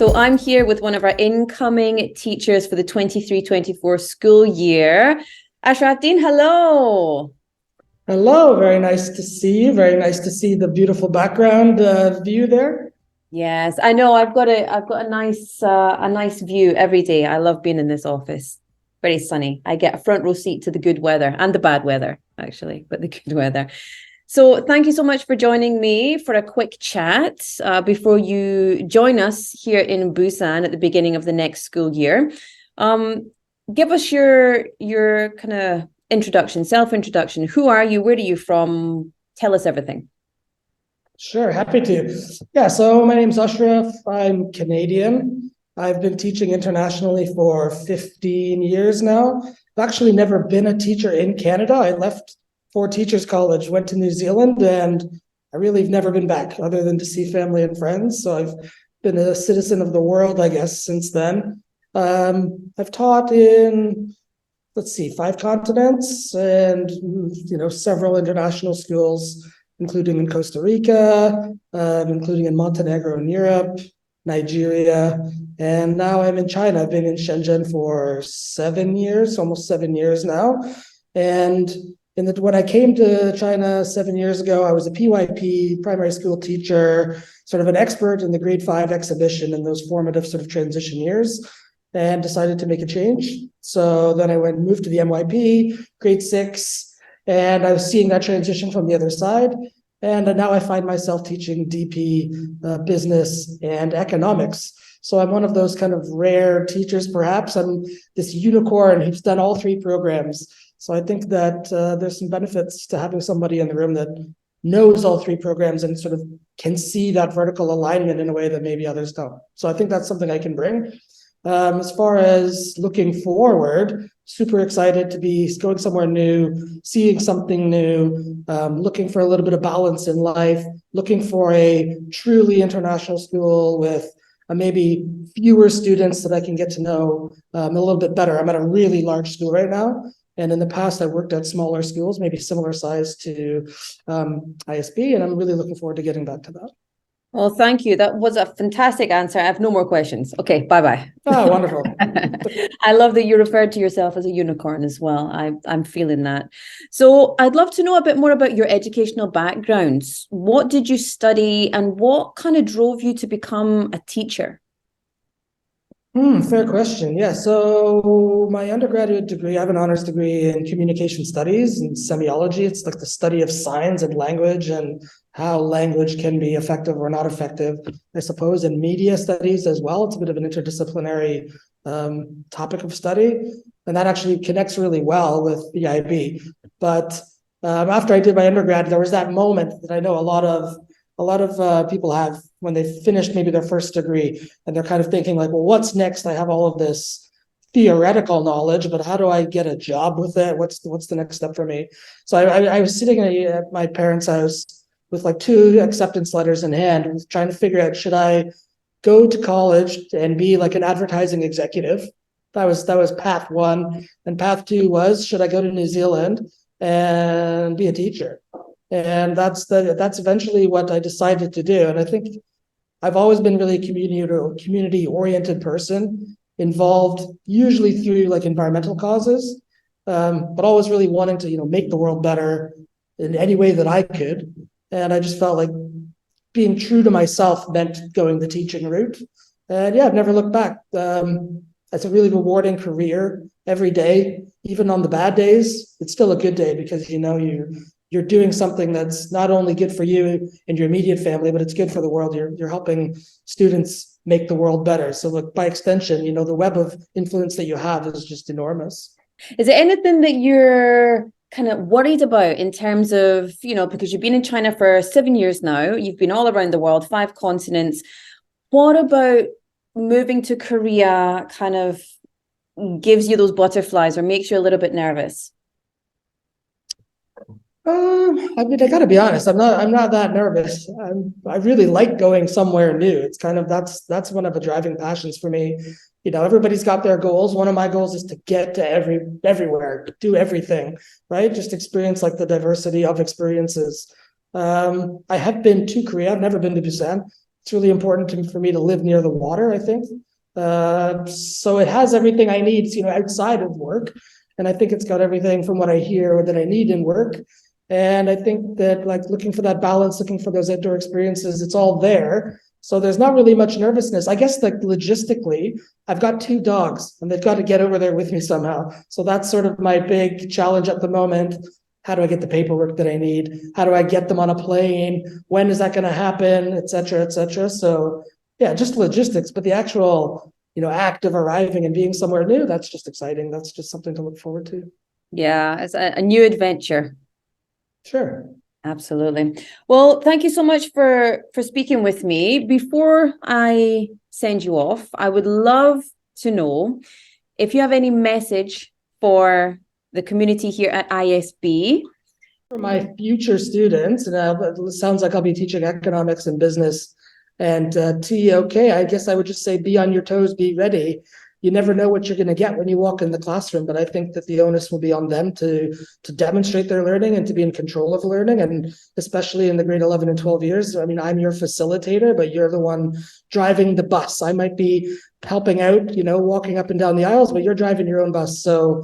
So I'm here with one of our incoming teachers for the 23-24 school year. Ashraf Dean, hello. Hello, very nice to see you. Very nice to see the beautiful background view there. Yes, I know. I've got a nice view every day. I love being in this office. Very sunny. I get a front row seat to the good weather and the bad weather, actually, but the good weather. So thank you so much for joining me for a quick chat before you join us here in Busan at the beginning of the next school year. Give us your kind of introduction, self-introduction. Who are you? Where are you from? Tell us everything. Sure, happy to. Yeah, so my name's Ashraf. I'm Canadian. I've been teaching internationally for 15 years now. I've actually never been a teacher in Canada. I left for teachers college, went to New Zealand, and I really have never been back other than to see family and friends. So I've been a citizen of the world, I guess, since then. I've taught in, 5 continents and, several international schools, including in Costa Rica, including in Montenegro in Europe, Nigeria, and now I'm in China. I've been in Shenzhen for 7 years, almost 7 years now. And when I came to China 7 years ago, I was a PYP, primary school teacher, sort of an expert in the grade 5 exhibition in those formative sort of transition years, and decided to make a change. So then I moved to the MYP, grade 6, and I was seeing that transition from the other side. And now I find myself teaching DP, business, and economics. So I'm one of those kind of rare teachers, perhaps. I'm this unicorn who's done all 3 programs. So I think that there's some benefits to having somebody in the room that knows all 3 programs and sort of can see that vertical alignment in a way that maybe others don't. So I think that's something I can bring. As far as looking forward, super excited to be going somewhere new, seeing something new, looking for a little bit of balance in life, looking for a truly international school with maybe fewer students that I can get to know a little bit better. I'm at a really large school right now. And in the past, I worked at smaller schools, maybe similar size to ISB, and I'm really looking forward to getting back to that. Well, thank you. That was a fantastic answer. I have no more questions. Okay, bye-bye. Oh, wonderful. I love that you referred to yourself as a unicorn as well. I'm feeling that. So I'd love to know a bit more about your educational backgrounds. What did you study and what kind of drove you to become a teacher? Fair question. Yeah, so my undergraduate degree, I have an honors degree in communication studies and semiology. It's like the study of signs and language and how language can be effective or not effective, I suppose, in media studies as well. It's a bit of an interdisciplinary topic of study, and that actually connects really well with the IB. But after I did my undergrad, there was that moment that I know a lot of people have when they finished maybe their first degree, and they're kind of thinking like, well, what's next? I have all of this theoretical knowledge, but how do I get a job with it? What's the next step for me? So I was sitting at my parents' house with like 2 acceptance letters in hand, trying to figure out, should I go to college and be like an advertising executive? That was path 1. And path 2 was, should I go to New Zealand and be a teacher? And that's eventually what I decided to do. And I think I've always been really a community-oriented person, involved usually through like environmental causes, but always really wanting to, make the world better in any way that I could. And I just felt like being true to myself meant going the teaching route. And yeah, I've never looked back. It's a really rewarding career every day, even on the bad days. It's still a good day because you're doing something that's not only good for you and your immediate family, but it's good for the world. You're helping students make the world better. So look, by extension, the web of influence that you have is just enormous. Is there anything that you're kind of worried about in terms of, because you've been in China for 7 years now, you've been all around the world, 5 continents. What about moving to Korea kind of gives you those butterflies or makes you a little bit nervous? I mean, I gotta be honest, I'm not that nervous. I really like going somewhere new. It's kind of, that's one of the driving passions for me. Everybody's got their goals. One of my goals is to get to everywhere, do everything, right? Just experience like the diversity of experiences. I have been to Korea. I've never been to Busan. It's really important for me to live near the water, I think. So it has everything I need, outside of work. And I think it's got everything from what I hear that I need in work. And I think that like looking for that balance, looking for those outdoor experiences, it's all there. So there's not really much nervousness. I guess like logistically, I've got 2 dogs and they've got to get over there with me somehow. So that's sort of my big challenge at the moment. How do I get the paperwork that I need? How do I get them on a plane? When is that going to happen? Et cetera, et cetera. So yeah, just logistics, but the actual, act of arriving and being somewhere new, that's just exciting. That's just something to look forward to. Yeah, it's a new adventure. Sure. Absolutely. Well, thank you so much for speaking with me. Before I send you off, I would love to know if you have any message for the community here at ISB. For my future students, and it sounds like I'll be teaching economics and business and TOK, I guess I would just say be on your toes, be ready. You never know what you're going to get when you walk in the classroom, but I think that the onus will be on them to demonstrate their learning and to be in control of learning, and especially in the grade 11 and 12 years. I mean, I'm your facilitator, but you're the one driving the bus. I might be helping out, walking up and down the aisles, but you're driving your own bus. So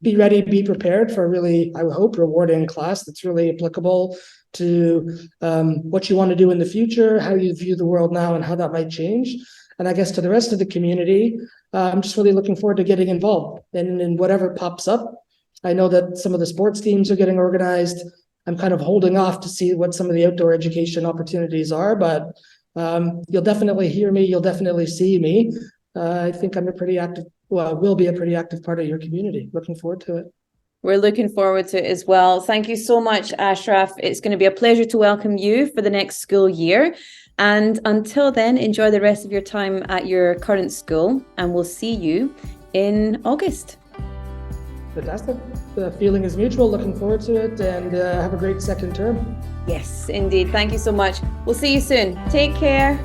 be ready, be prepared for a really, I hope, rewarding class that's really applicable to what you want to do in the future, how you view the world now, and how that might change. And I guess to the rest of the community, I'm just really looking forward to getting involved in whatever pops up. I know that some of the sports teams are getting organized. I'm kind of holding off to see what some of the outdoor education opportunities are, but you'll definitely hear me. You'll definitely see me. I think I'm will be a pretty active part of your community. Looking forward to it. We're looking forward to it as well. Thank you so much, Ashraf. It's going to be a pleasure to welcome you for the next school year. And until then, enjoy the rest of your time at your current school, and we'll see you in August. Fantastic. The feeling is mutual. Looking forward to it, and have a great second term. Yes, indeed. Thank you so much. We'll see you soon. Take care.